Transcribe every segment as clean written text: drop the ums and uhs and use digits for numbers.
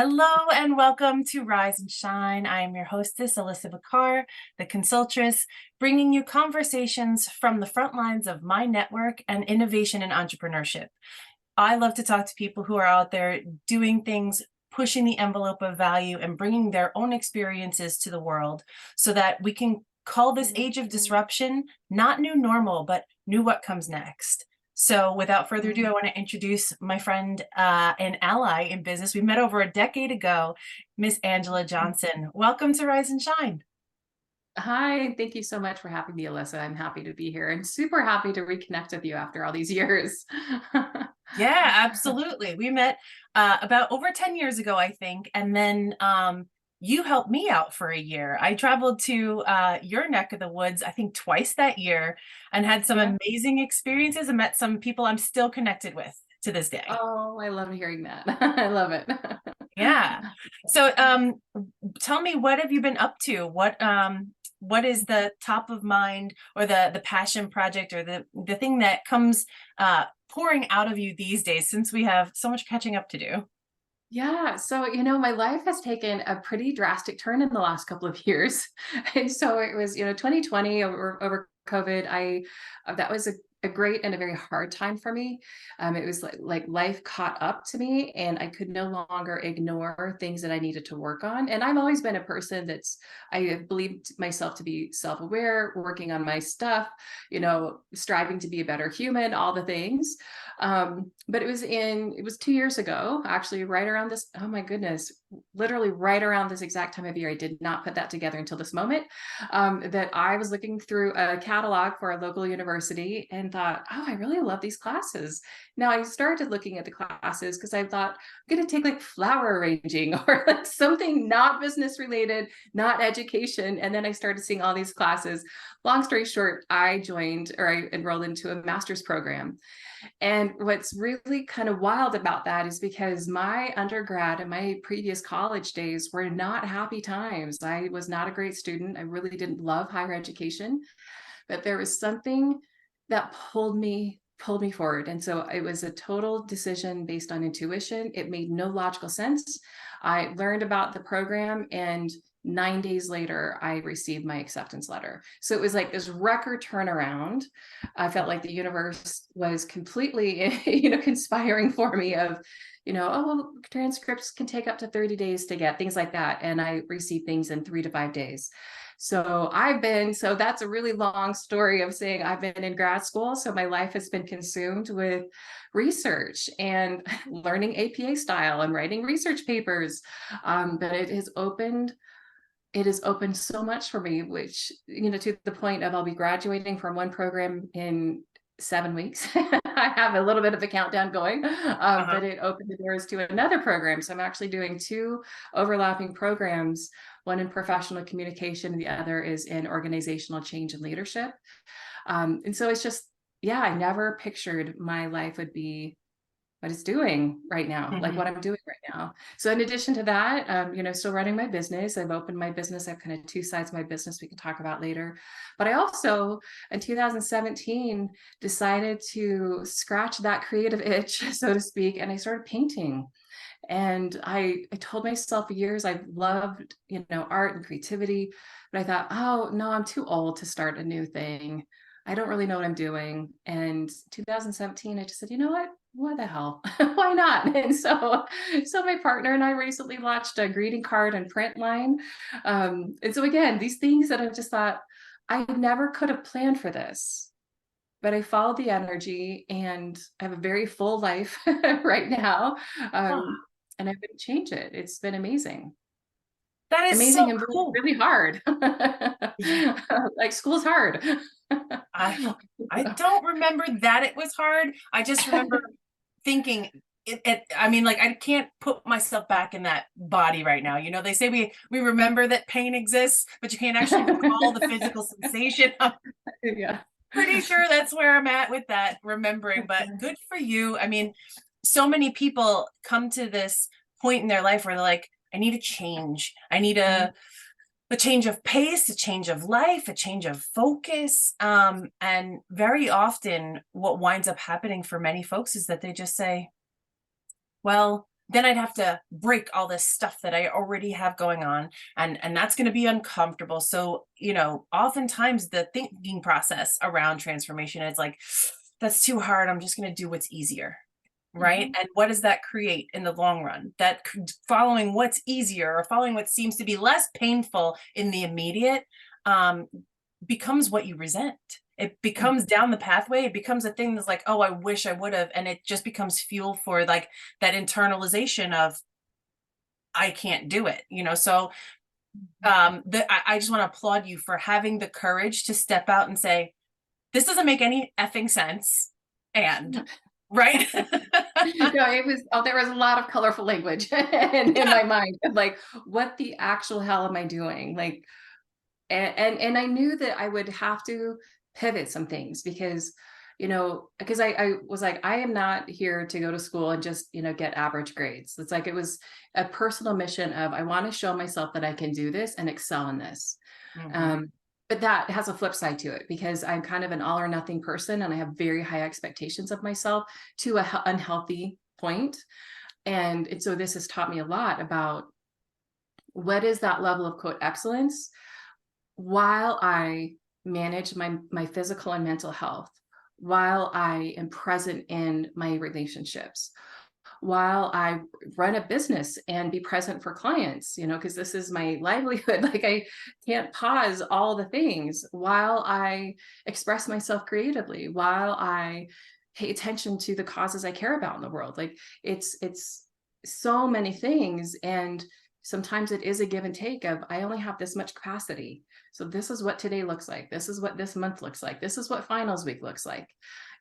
Hello and welcome to Rise and Shine. I am your hostess, Alissa the consultress, bringing you conversations from the front lines of my network and innovation and entrepreneurship. I love to talk to people who are out there doing things, pushing the envelope of value and bringing their own experiences to the world so that we can call this age of disruption not new normal, but new what comes next. So without further ado, I want to introduce my friend and ally in business. We met over a decade ago, Miss Angela Johnson. Welcome to Rise and Shine. Hi, thank you so much for having me, Alyssa. I'm happy to be here and super happy to reconnect with you after all these years. Yeah, absolutely. We met about over 10 years ago, I think. And then you helped me out for a year. I traveled to your neck of the woods, I think twice that year, and had some Yeah. amazing experiences and met some people I'm still connected with to this day. Oh, I love hearing that. I love it. Yeah. So tell me, what have you been up to? What is the top of mind or the passion project or the thing that comes pouring out of you these days, since we have so much catching up to do? Yeah, so my life has taken a pretty drastic turn in the last couple of years. And so it was, 2020 over COVID. That was a great and a very hard time for me. It was like life caught up to me and I could no longer ignore things that I needed to work on. And I've always been a person I have believed myself to be self-aware, working on my stuff, striving to be a better human, all the things. But it was 2 years ago, actually, right around this, oh my goodness, literally right around this exact time of year. I did not put that together until this moment, that I was looking through a catalog for a local university and thought, oh, I really love these classes. Now I started looking at the classes because I thought I'm going to take like flower arranging or like something not business related, not education. And then I started seeing all these classes. Long story short, I enrolled into a master's program. And what's really kind of wild about that is because my undergrad and my previous college days were not happy times. I was not a great student. I really didn't love higher education, but there was something that pulled me forward. And so it was a total decision based on intuition. It made no logical sense. I learned about the program and 9 days later, I received my acceptance letter. So it was like this record turnaround. I felt like the universe was completely, conspiring for me of, oh, well, transcripts can take up to 30 days to get, things like that. And I received things in 3 to 5 days. So that's a really long story of saying I've been in grad school. So my life has been consumed with research and learning APA style and writing research papers. But it has opened so much for me, which, to the point of I'll be graduating from one program in 7 weeks. I have a little bit of a countdown going, but it opened the doors to another program. So I'm actually doing two overlapping programs, one in professional communication, and the other is in organizational change and leadership. And so it's just, yeah, I never pictured my life would be what it's doing right now, like what I'm doing right now. So in addition to that, still running my business. I've opened my business. I have kind of two sides of my business we can talk about later. But I also, in 2017, decided to scratch that creative itch, so to speak, and I started painting. And I told myself for years I've loved, art and creativity, but I thought, oh no, I'm too old to start a new thing. I don't really know what I'm doing. And 2017, I just said, you know what the hell? Why not? And so my partner and I recently launched a greeting card and print line. And so again, these things that I just thought I never could have planned for this, but I followed the energy and I have a very full life right now. And I've been change it. It's been amazing. That is so Amazing and really, cool. really hard. Yeah. Like school's hard. I don't remember that it was hard. I just remember thinking I mean, like, I can't put myself back in that body right now. They say we remember that pain exists, but you can't actually recall the physical sensation. I'm Yeah. pretty sure that's where I'm at with that remembering, but good for you. I mean, so many people come to this point in their life where they're like, I need a change. I need a change of pace, a change of life, a change of focus. And very often what winds up happening for many folks is that they just say, well, then I'd have to break all this stuff that I already have going on, and that's going to be uncomfortable. So, oftentimes the thinking process around transformation is like, that's too hard. I'm just going to do what's easier. Right. Mhm. And what does that create in the long run? Following what's easier or following what seems to be less painful in the immediate um, becomes what you resent. It Mm. becomes down the pathway. It becomes a thing that's like, oh, I wish I would have. And it just becomes fuel for like that internalization of, I can't do it. So I just want to applaud you for having the courage to step out and say, this doesn't make any effing sense. And right. No, there was a lot of colorful language in Yeah. my mind of like, what the actual hell am I doing? Like, and I knew that I would have to pivot some things because, because I was like, I am not here to go to school and just, get average grades. It's like, it was a personal mission of, I want to show myself that I can do this and excel in this. Mhm. Um, but that has a flip side to it because I'm kind of an all or nothing person and I have very high expectations of myself to a unhealthy point. And so this has taught me a lot about what is that level of quote excellence while I manage my physical and mental health, while I am present in my relationships, while I run a business and be present for clients, because this is my livelihood. Like I can't pause all the things while I express myself creatively, while I pay attention to the causes I care about in the world. Like it's so many things. And sometimes it is a give and take of I only have this much capacity. So this is what today looks like. This is what this month looks like. This is what finals week looks like.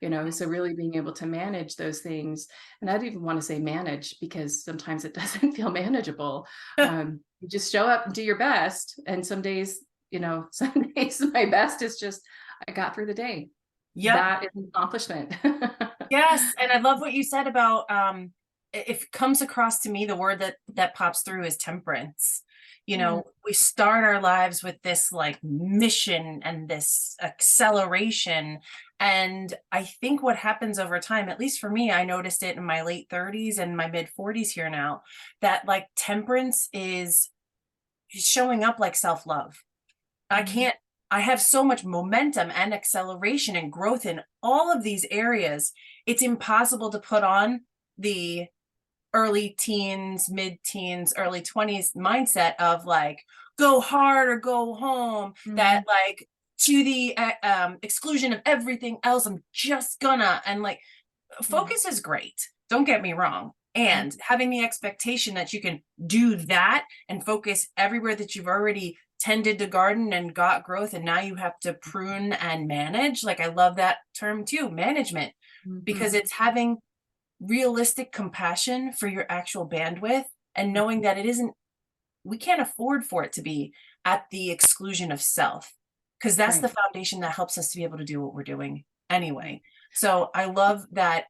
So really being able to manage those things, and I don't even want to say manage because sometimes it doesn't feel manageable. You just show up and do your best. And some days, some days my best is just, I got through the day. Yep. That is an accomplishment. Yes, and I love what you said about if it comes across to me, the word that pops through is temperance. Mm, We start our lives with this like mission and this acceleration. And I think what happens over time, at least for me, I noticed it in my late 30s and my mid 40s here now, that like temperance is showing up like self-love. I mm, can't, I have so much momentum and acceleration and growth in all of these areas. It's impossible to put on the early teens, mid teens, early 20s mindset of like, go hard or go home, that mm, like to the exclusion of everything else. I'm just gonna, and like, mm, focus is great. Don't get me wrong. mm, And having the expectation that you can do that and focus everywhere that you've already tended to garden and got growth, and now you have to prune and manage. Like, I love that term too, management, because mhm, it's having realistic compassion for your actual bandwidth and knowing that it isn't, we can't afford for it to be at the exclusion of self, because that's the right. foundation that helps us to be able to do what we're doing anyway. So I love that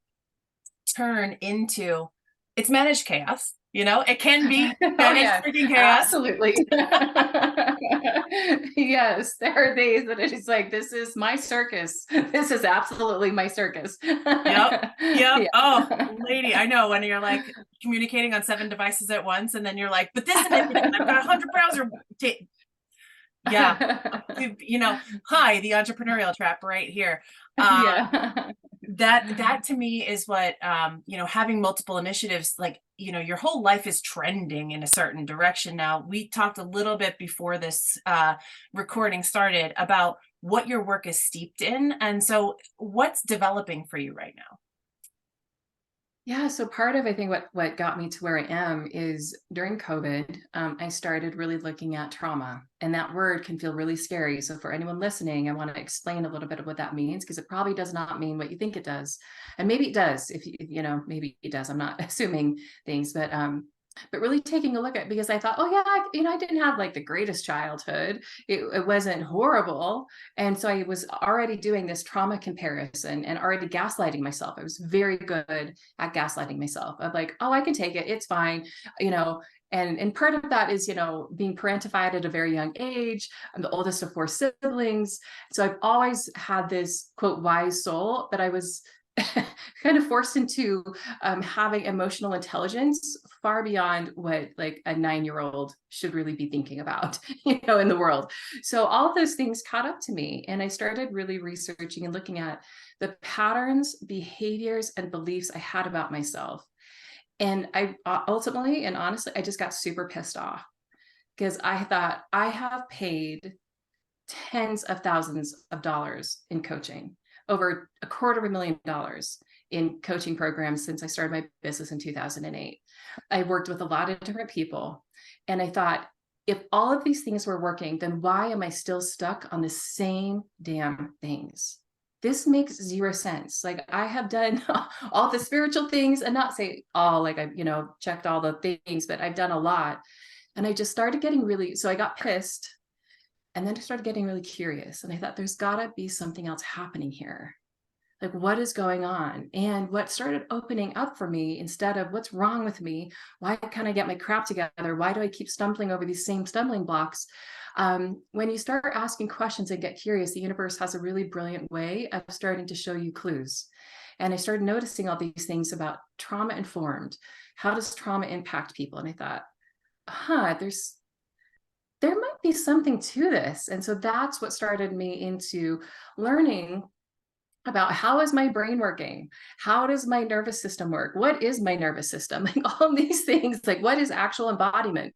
turn into, it's managed chaos. It can be Oh managed yeah, freaking chaos. absolutely. Yes, there are days that it is like, this is my circus. This is absolutely my circus. Yep. Yep. Yeah. Oh, lady, I know when you're like communicating on 7 devices at once, and then you're like, but this image, and I've got 100 browser. Yeah. Hi, the entrepreneurial trap right here. Yeah. That to me is what having multiple initiatives, like your whole life is trending in a certain direction. Now, we talked a little bit before this recording started about what your work is steeped in, and so what's developing for you right now? Yeah, so part of I think what got me to where I am is during COVID, I started really looking at trauma, and that word can feel really scary. So for anyone listening, I want to explain a little bit of what that means because it probably does not mean what you think it does, and maybe it does. If maybe it does. I'm not assuming things, but really taking a look at because I thought, oh yeah, I didn't have like the greatest childhood. It wasn't horrible, and so I was already doing this trauma comparison and already gaslighting myself. I was very good at gaslighting myself of like, oh, I can take it. It's fine. You know, and part of that is, being parentified at a very young age. I'm the oldest of four siblings. So I've always had this quote, wise soul, but I was kind of forced into having emotional intelligence far beyond what like a 9-year-old should really be thinking about, in the world. So all of those things caught up to me, and I started really researching and looking at the patterns, behaviors, and beliefs I had about myself. And I ultimately and honestly, I just got super pissed off because I thought I have paid tens of thousands of dollars in coaching, over $250,000 in coaching programs since I started my business in 2008. I worked with a lot of different people. And I thought, if all of these things were working, then why am I still stuck on the same damn things? This makes zero sense. Like, I have done all the spiritual things, and not say all, like I've, checked all the things, but I've done a lot. And I just started getting really, so I got pissed. And then I started getting really curious. And I thought, there's got to be something else happening here. Like, what is going on? And what started opening up for me, instead of what's wrong with me, why can't I get my crap together? Why do I keep stumbling over these same stumbling blocks? When you start asking questions and get curious, the universe has a really brilliant way of starting to show you clues. And I started noticing all these things about trauma informed. How does trauma impact people? And I thought, there might be something to this. And so that's what started me into learning about, how is my brain working? How does my nervous system work? What is my nervous system? Like, all of these things, like, what is actual embodiment?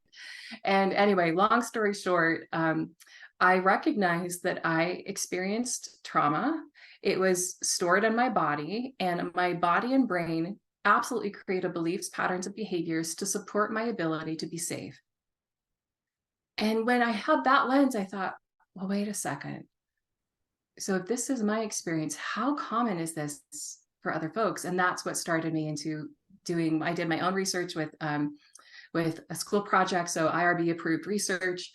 And anyway, long story short, I recognized that I experienced trauma. It was stored in my body, and my body and brain absolutely created beliefs, patterns, and behaviors to support my ability to be safe. And when I had that lens, I thought, well, wait a second. So if this is my experience, how common is this for other folks? And that's what started me into I did my own research with a school project. So IRB approved research,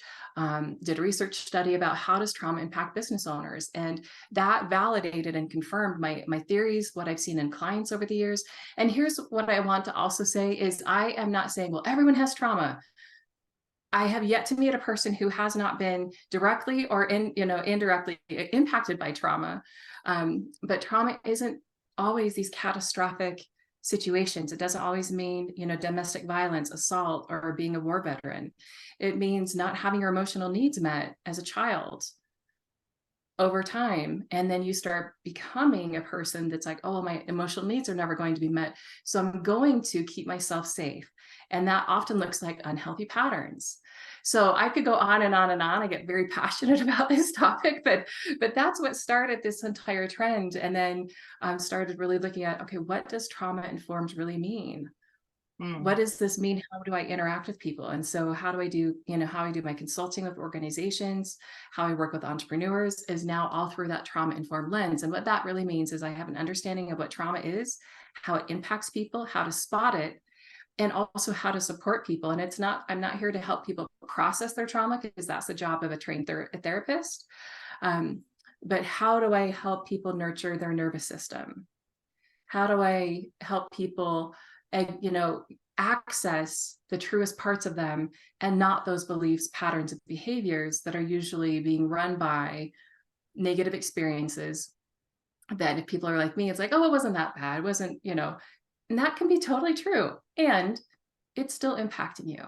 did a research study about how does trauma impact business owners. And that validated and confirmed my theories, what I've seen in clients over the years. And here's what I want to also say is, I am not saying, well, everyone has trauma. I have yet to meet a person who has not been directly or indirectly impacted by trauma. But trauma isn't always these catastrophic situations. It doesn't always mean, domestic violence, assault, or being a war veteran. It means not having your emotional needs met as a child over time. And then you start becoming a person that's like, oh, my emotional needs are never going to be met, so I'm going to keep myself safe. And that often looks like unhealthy patterns. So I could go on and on and on. I get very passionate about this topic, but that's what started this entire trend. And then started really looking at, okay, what does trauma informed really mean? What does this mean? How do I interact with people? And so how I do my consulting with organizations, how I work with entrepreneurs, is now all through that trauma informed lens. And what that really means is I have an understanding of what trauma is, how it impacts people, how to spot it, and also how to support people. And I'm not here to help people process their trauma, because that's the job of a trained therapist. But how do I help people nurture their nervous system? How do I help people, access the truest parts of them, and not those beliefs, patterns, and behaviors that are usually being run by negative experiences, that if people are like me, it's like, oh, it wasn't that bad. It wasn't, and that can be totally true. And it's still impacting you.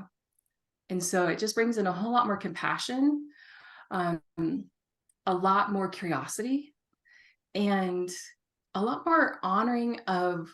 And so it just brings in a whole lot more compassion, a lot more curiosity, and a lot more honoring of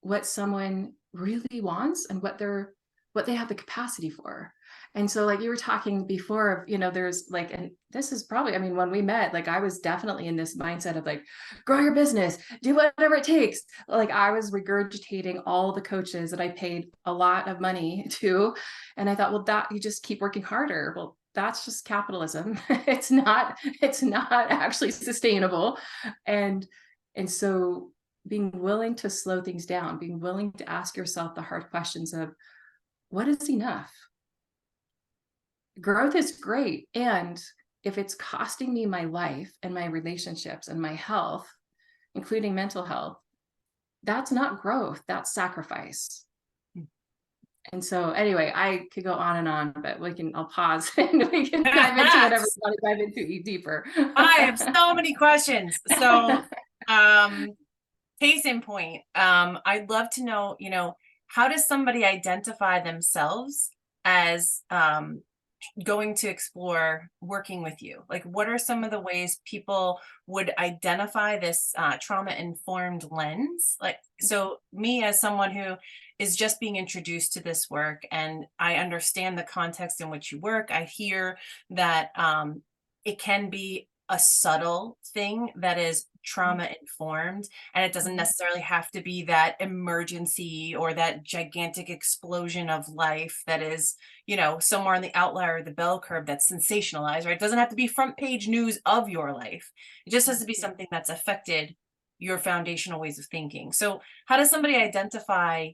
what someone really wants and what they have the capacity for. And so, like you were talking before of, there's like, and this is probably, when we met, like, I was definitely in this mindset of like, grow your business, do whatever it takes. Like, I was regurgitating all the coaches that I paid a lot of money to. And I thought, well, that you just keep working harder. Well, that's just capitalism. It's not actually sustainable. And so being willing to slow things down, being willing to ask yourself the hard questions of, what is enough? Growth is great. And if it's costing me my life and my relationships and my health, including mental health, that's not growth, that's sacrifice. And so anyway, I could go on and on, but I'll pause and we can dive into whatever you want to dive into deeper. I have so many questions. So Case in point, I'd love to know, how does somebody identify themselves as going to explore working with you? Like, what are some of the ways people would identify this trauma informed lens? Like, so me as someone who is just being introduced to this work and I understand the context in which you work, I hear that it can be a subtle thing that is trauma informed, and it doesn't Mhm. necessarily have to be that emergency or that gigantic explosion of life that is, somewhere on the outlier of the bell curve that's sensationalized, right? It doesn't have to be front page news of your life. It just has to be Yeah. something that's affected your foundational ways of thinking. So, how does somebody identify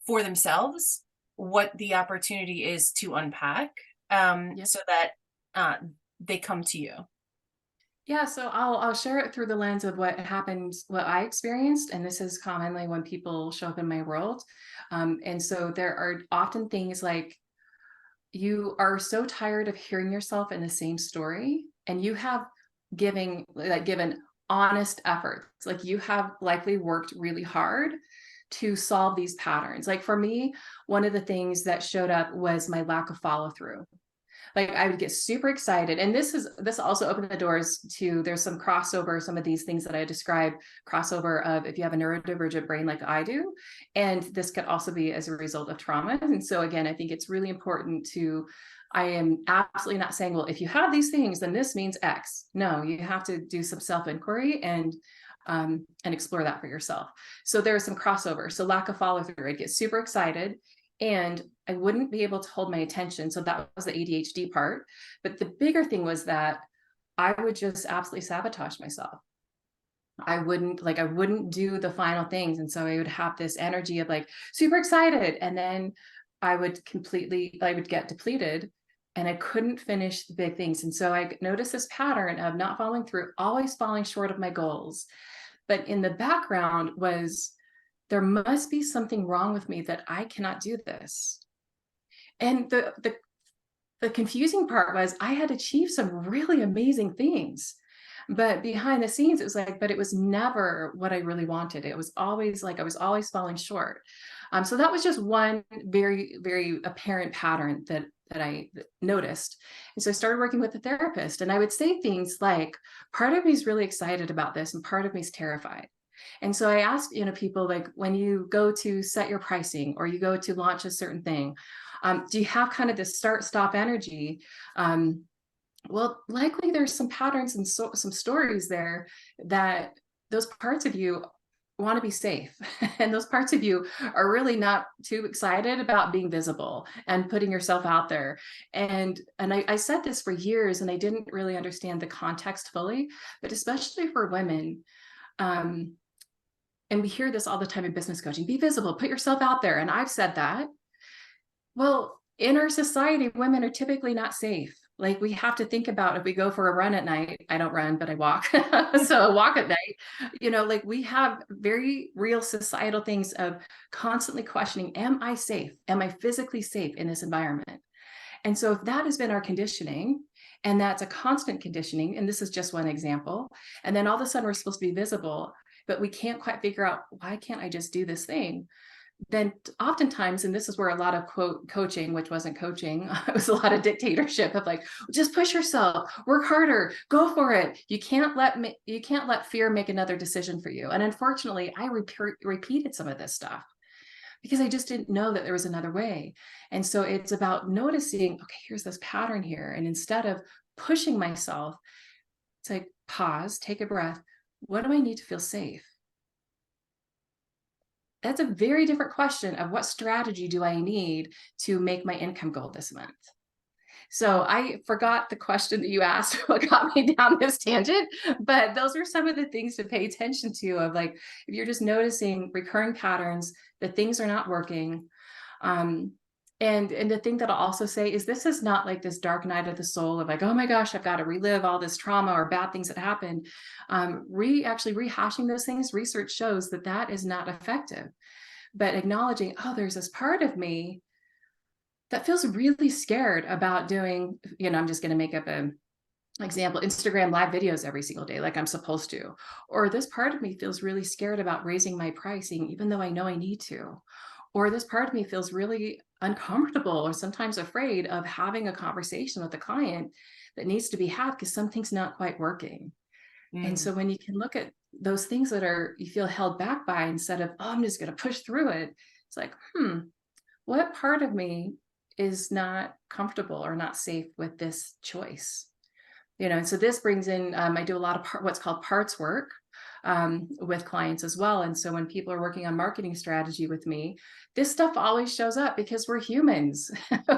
for themselves what the opportunity is to unpack, Yeah. so that uh, they come to you? Yeah, so I'll share it through the lens of what happened, what I experienced, and this is commonly when people show up in my world. And so there are often things like you are so tired of hearing yourself in the same story, and you have given honest effort. Like you have likely worked really hard to solve these patterns. Like for me, one of the things that showed up was my lack of follow through. Like I would get super excited, and this also opened the doors to, there's some crossover, some of these things that I described, crossover of if you have a neurodivergent brain like I do, and this could also be as a result of trauma. And so again, I think it's really important to, I am absolutely not saying, well, if you have these things then this means X. No, you have to do some self inquiry and explore that for yourself. So there's some crossover. So lack of follow through, I'd get super excited and I wouldn't be able to hold my attention. So that was the ADHD part. But the bigger thing was that I would just absolutely sabotage myself. I wouldn't do the final things. And so I would have this energy of like super excited. And then I would get depleted and I couldn't finish the big things. And so I noticed this pattern of not following through, always falling short of my goals. But in the background was, there must be something wrong with me that I cannot do this. And the confusing part was I had achieved some really amazing things. But behind the scenes, it was like, but it was never what I really wanted. It was always like I was always falling short. So that was just one very, very apparent pattern that I noticed. And so I started working with a therapist, and I would say things like, part of me is really excited about this, and part of me is terrified. And so I asked, people like when you go to set your pricing or you go to launch a certain thing, do you have kind of this start stop energy? Well, likely there's some patterns and some stories there that those parts of you want to be safe. And those parts of you are really not too excited about being visible and putting yourself out there. And I said this for years and I didn't really understand the context fully, but especially for women, um, and we hear this all the time in business coaching, be visible, put yourself out there. And I've said that. Well, in our society, women are typically not safe. Like we have to think about if we go for a run at night, I don't run, but I walk. So I walk at night, like we have very real societal things of constantly questioning, am I safe? Am I physically safe in this environment? And so if that has been our conditioning, and that's a constant conditioning, and this is just one example, and then all of a sudden we're supposed to be visible, but we can't quite figure out, why can't I just do this thing? Then oftentimes, and this is where a lot of quote coaching, which wasn't coaching, it was a lot of dictatorship of like, just push yourself, work harder, go for it. You can't let fear make another decision for you. And unfortunately, I repeated some of this stuff because I just didn't know that there was another way. And so it's about noticing, okay, here's this pattern here. And instead of pushing myself, it's like pause, take a breath. What do I need to feel safe? That's a very different question of what strategy do I need to make my income goal this month. So I forgot the question that you asked, what got me down this tangent, but those are some of the things to pay attention to of like, if you're just noticing recurring patterns, that things are not working. Um, and the thing that I'll also say is this is not like this dark night of the soul of like, oh my gosh, I've got to relive all this trauma or bad things that happened. Actually rehashing those things, research shows that that is not effective. But acknowledging, oh, there's this part of me that feels really scared about doing, I'm just going to make up example, Instagram live videos every single day, like I'm supposed to. Or this part of me feels really scared about raising my pricing, even though I know I need to. Or this part of me feels really uncomfortable or sometimes afraid of having a conversation with a client that needs to be had because something's not quite working. And Mm, so when you can look at those things that are, you feel held back by, instead of, oh, I'm just going to push through it, it's like, what part of me is not comfortable or not safe with this choice? And so this brings in, I do a lot of what's called parts work with clients as well. And so when people are working on marketing strategy with me, this stuff always shows up because we're humans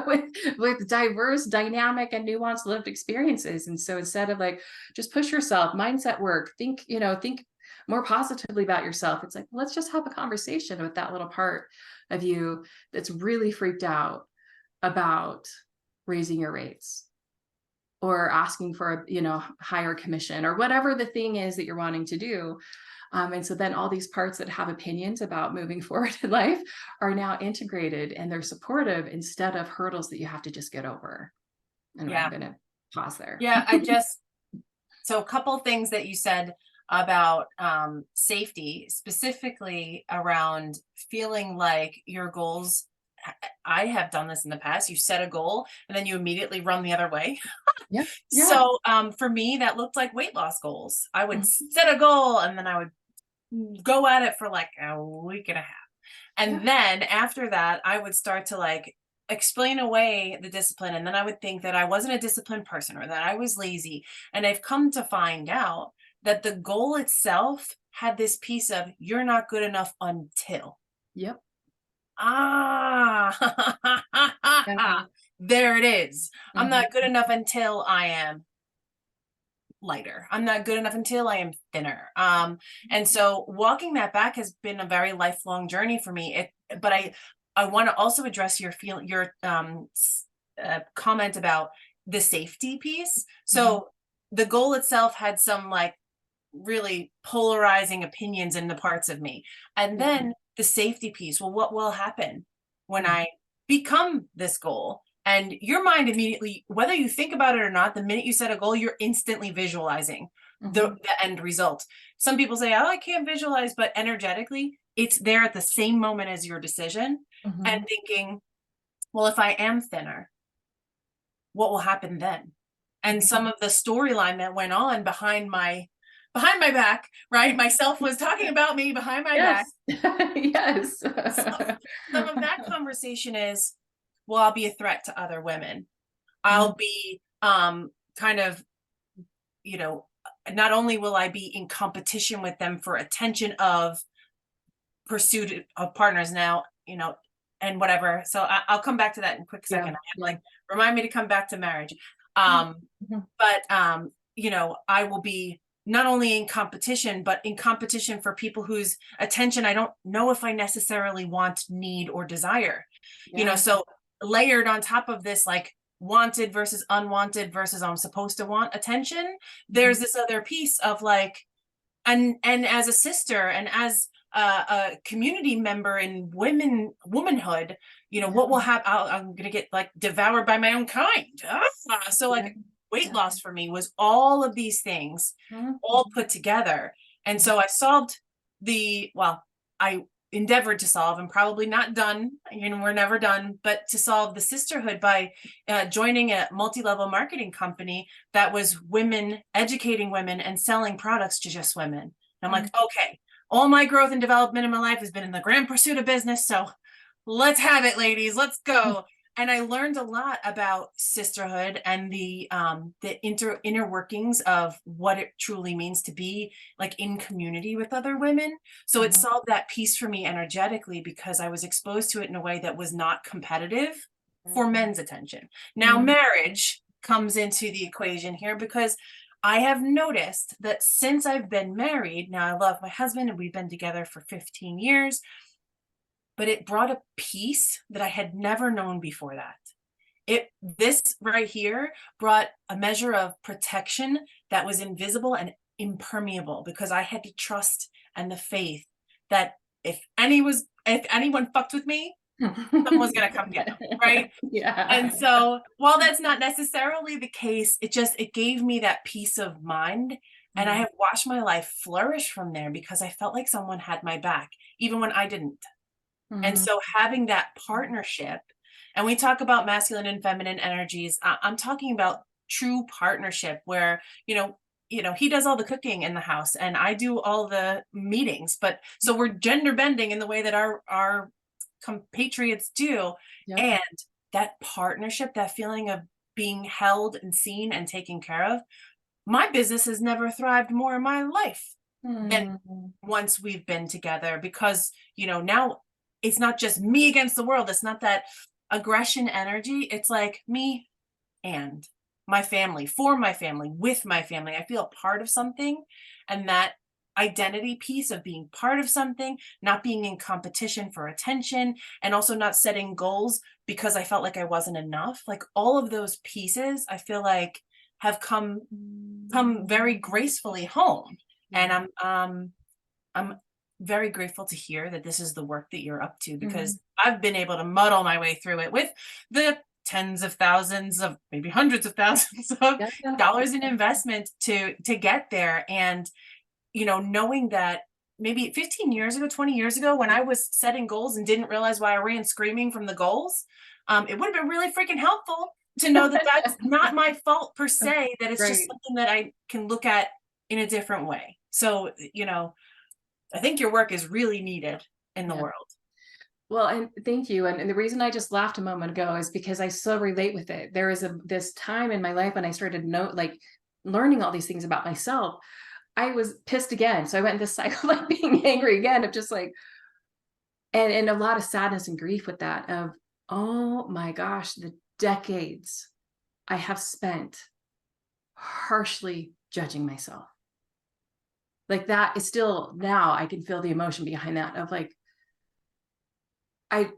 with, diverse, dynamic, and nuanced lived experiences. And so instead of like, just push yourself, mindset work, think more positively about yourself. It's like, let's just have a conversation with that little part of you that's really freaked out about raising your rates or asking for a higher commission or whatever the thing is that you're wanting to do. And so then all these parts that have opinions about moving forward in life are now integrated, and they're supportive instead of hurdles that you have to just get over. And I'm yeah. going to pause there. Yeah. So a couple of things that you said about safety, specifically around feeling like your goals. I have done this in the past. You set a goal and then you immediately run the other way. Yeah. Yeah. So for me, that looked like weight loss goals. I would Mhm. set a goal and then I would go at it for like a week and a half. Yeah. And then after that, I would start to like explain away the discipline. And then I would think that I wasn't a disciplined person or that I was lazy. And I've come to find out that the goal itself had this piece of you're not good enough until. Yep. Ah, Yeah. there it is. I'm Mhm. not good enough until I am lighter. I'm not good enough until I am thinner. And so walking that back has been a very lifelong journey for me. But I want to also address your comment about the safety piece. Mhm. So the goal itself had some like really polarizing opinions in the parts of me. And Yeah. then the safety piece. Well, what will happen when Mhm. I become this goal? And your mind immediately, whether you think about it or not, the minute you set a goal, you're instantly visualizing Mhm. the end result. Some people say, oh, I can't visualize, but energetically, it's there at the same moment as your decision. And Mhm. thinking, well, if I am thinner, what will happen then? And Mhm. some of the storyline that went on behind my back, right? Myself was talking about me behind my back. Yes. Yes. Some of that conversation is, well, I'll be a threat to other women. Mhm. I'll be kind of, not only will I be in competition with them for attention of pursuit of partners now, and whatever. So I'll come back to that in a quick Yeah. second. I have Yeah. like remind me to come back to marriage. Mhm. Um, Mhm. but I will be not only in competition, but in competition for people whose attention I don't know if I necessarily want, need, or desire. Yeah. So layered on top of this, like wanted versus unwanted versus I'm supposed to want attention, there's Mhm. this other piece of like, and as a sister and as a community member in womanhood, Yeah. what will happen? I'm gonna get like devoured by my own kind. So Yeah. like weight Yeah. loss for me was all of these things Mhm. all put together. And Mhm. so I solved I endeavored to solve, and probably not done, we're never done, but to solve the sisterhood by joining a multi-level marketing company that was women educating women and selling products to just women. And I'm like, Mhm. okay, all my growth and development in my life has been in the grand pursuit of business. So let's have it, ladies. Let's go. And I learned a lot about sisterhood and the inner workings of what it truly means to be like in community with other women. So it Mhm. solved that piece for me energetically because I was exposed to it in a way that was not competitive for men's attention. Now, Mhm. marriage comes into the equation here because I have noticed that since I've been married, now I love my husband and we've been together for 15 years, but it brought a peace that I had never known before that. This right here brought a measure of protection that was invisible and impermeable because I had to trust and the faith that if anyone fucked with me, someone's going to come get them, right? Yeah. And so while that's not necessarily the case, it gave me that peace of mind. And I Mhm. have watched my life flourish from there because I felt like someone had my back, even when I didn't. And Mhm. so having that partnership, and we talk about masculine and feminine energies, I'm talking about true partnership where, he does all the cooking in the house and I do all the meetings, but so we're gender bending in the way that our compatriots do. Yep. And that partnership, that feeling of being held and seen and taken care of, my business has never thrived more in my life than Mhm. once we've been together because, now it's not just me against the world. It's not that aggression energy. It's like me and my family, for my family, with my family. I feel a part of something. And that identity piece of being part of something, not being in competition for attention, and also not setting goals because I felt like I wasn't enough. Like all of those pieces, I feel like have come very gracefully home. And Yeah. I'm very grateful to hear that this is the work that you're up to Mhm. because I've been able to muddle my way through it with the tens of thousands of maybe hundreds of thousands of Yeah. dollars in investment to get there. And knowing that maybe 15 years ago, 20 years ago, when I was setting goals and didn't realize why I ran screaming from the goals, it would have been really freaking helpful to know that that's not my fault per se, that it's just Right. something that I can look at in a different way. So, I think your work is really needed in the Yeah. world. Well, and thank you. And the reason I just laughed a moment ago is because I so relate with it. There is this time in my life when I started learning all these things about myself. I was pissed again. So I went in this cycle of like being angry again of just like and a lot of sadness and grief with that of, oh my gosh, the decades I have spent harshly judging myself. Like that is still now I can feel the emotion behind that of like, I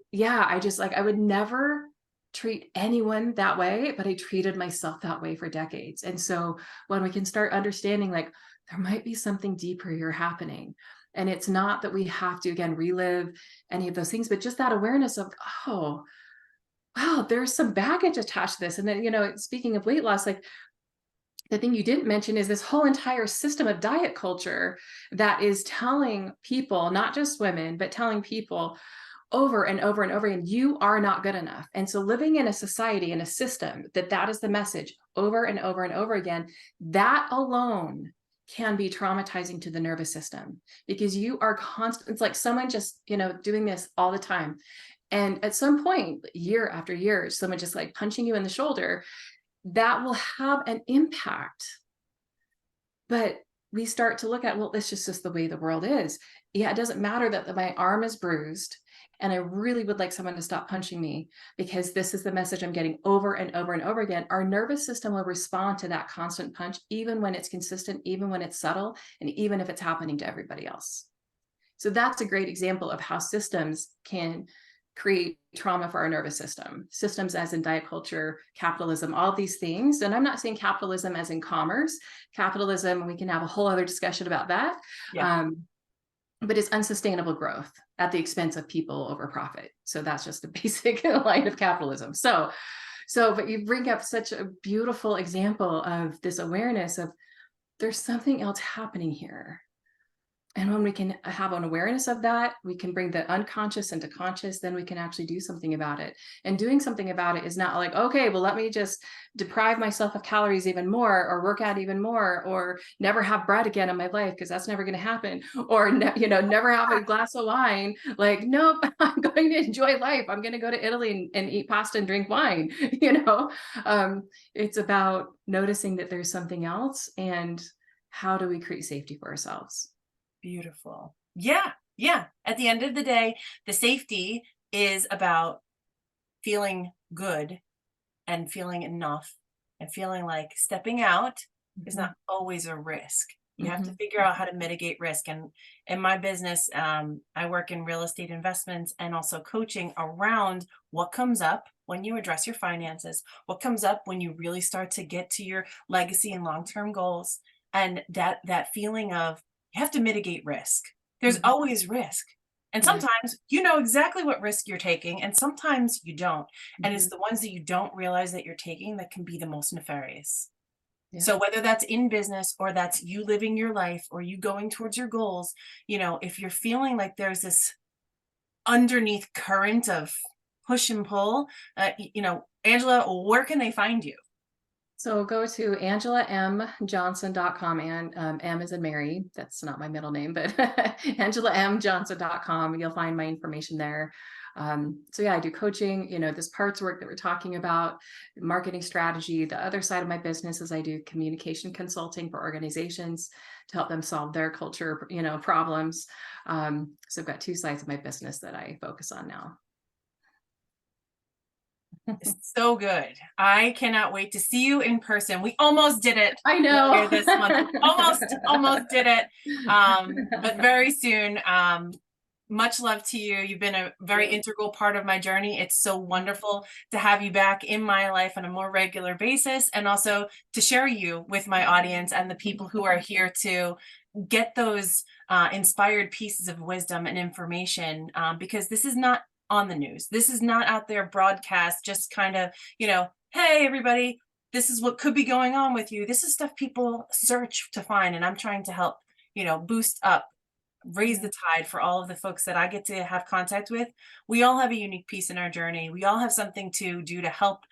just like, I would never treat anyone that way, but I treated myself that way for decades. And so when we can start understanding, like, there might be something deeper here happening. And it's not that we have to, again, relive any of those things, but just that awareness of, oh, wow, there's some baggage attached to this. And then, speaking of weight loss, like the thing you didn't mention is this whole entire system of diet culture that is telling people, not just women, but telling people, over and over and over again, you are not good enough. And so living in a society, in a system that is the message over and over and over again, that alone can be traumatizing to the nervous system because you are constant. It's like someone just, doing this all the time. And at some point, year after year, someone just like punching you in the shoulder, that will have an impact. But we start to look at, well, it's just the way the world is. Yeah, it doesn't matter that my arm is bruised and I really would like someone to stop punching me because this is the message I'm getting over and over and over again. Our nervous system will respond to that constant punch, even when it's consistent, even when it's subtle, and even if it's happening to everybody else. So that's a great example of how systems can create trauma for our nervous system. Systems as in diet culture, capitalism, all these things. And I'm not saying capitalism as in commerce. Capitalism, we can have a whole other discussion about that. Yeah. Um, but it's unsustainable growth at the expense of people over profit. So that's just a basic line of capitalism. But you bring up such a beautiful example of this awareness of there's something else happening here. And when we can have an awareness of that, we can bring the unconscious into conscious, then we can actually do something about it. And doing something about it is not like, okay, well, let me just deprive myself of calories even more, or work out even more, or never have bread again in my life, because that's never going to happen. Or, never have a glass of wine. Like, nope, I'm going to enjoy life. I'm going to go to Italy and eat pasta and drink wine. It's about noticing that there's something else and how do we create safety for ourselves? Beautiful. Yeah. Yeah. At the end of the day, the safety is about feeling good and feeling enough and feeling like stepping out is Mhm. not always a risk. You have to Mhm. figure out how to mitigate risk. And in my business, I work in real estate investments and also coaching around what comes up when you address your finances, what comes up when you really start to get to your legacy and long-term goals. And that feeling of you have to mitigate risk. There's Mhm. always risk. And Yeah. sometimes you know exactly what risk you're taking, and sometimes you don't. And it's Mhm. the ones that you don't realize that you're taking that can be the most nefarious. Yeah. So whether that's in business or that's you living your life or you going towards your goals, if you're feeling like there's this underneath current of push and pull, Angela, where can they find you? So go to AngelaMJohnson.com, and M is in Mary. That's not my middle name, but AngelaMJohnson.com. You'll find my information there. So yeah, I do coaching, this parts work that we're talking about, marketing strategy. The other side of my business is I do communication consulting for organizations to help them solve their culture, problems. So I've got two sides of my business that I focus on now. So good. I cannot wait to see you in person. We almost did it I earlier know. this month. Almost did it. But very soon. Much love to you. You've been a very integral part of my journey. It's so wonderful to have you back in my life on a more regular basis, and also to share you with my audience and the people who are here to get those inspired pieces of wisdom and information, because this is not on the news. This is not out there broadcast, just kind of, hey, everybody, this is what could be going on with you. This is stuff people search to find, and I'm trying to help, boost up, raise the tide for all of the folks that I get to have contact with. We all have a unique piece in our journey. We all have something to do to help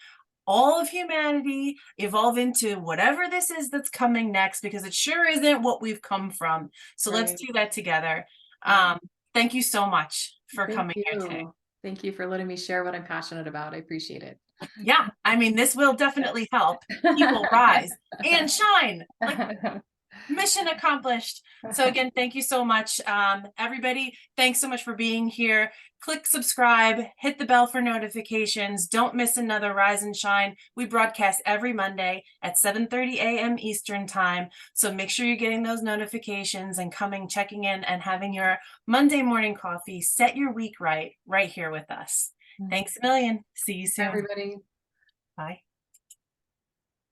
all of humanity evolve into whatever this is that's coming next, because it sure isn't what we've come from. So let's Right. do that together. Yeah. Thank you so much for Thank coming here today. you. Thank you for letting me share what I'm passionate about. I appreciate it. Yeah, I mean, this will definitely help people rise and shine. Like, mission accomplished. So again, thank you so much. Everybody, thanks so much for being here. Click subscribe, hit the bell for notifications. Don't miss another Rise and Shine. We broadcast every Monday at 7:30 a.m. Eastern time. So make sure you're getting those notifications and checking in and having your Monday morning coffee. Set your week right here with us. Thanks a million. See you soon. Everybody. Bye.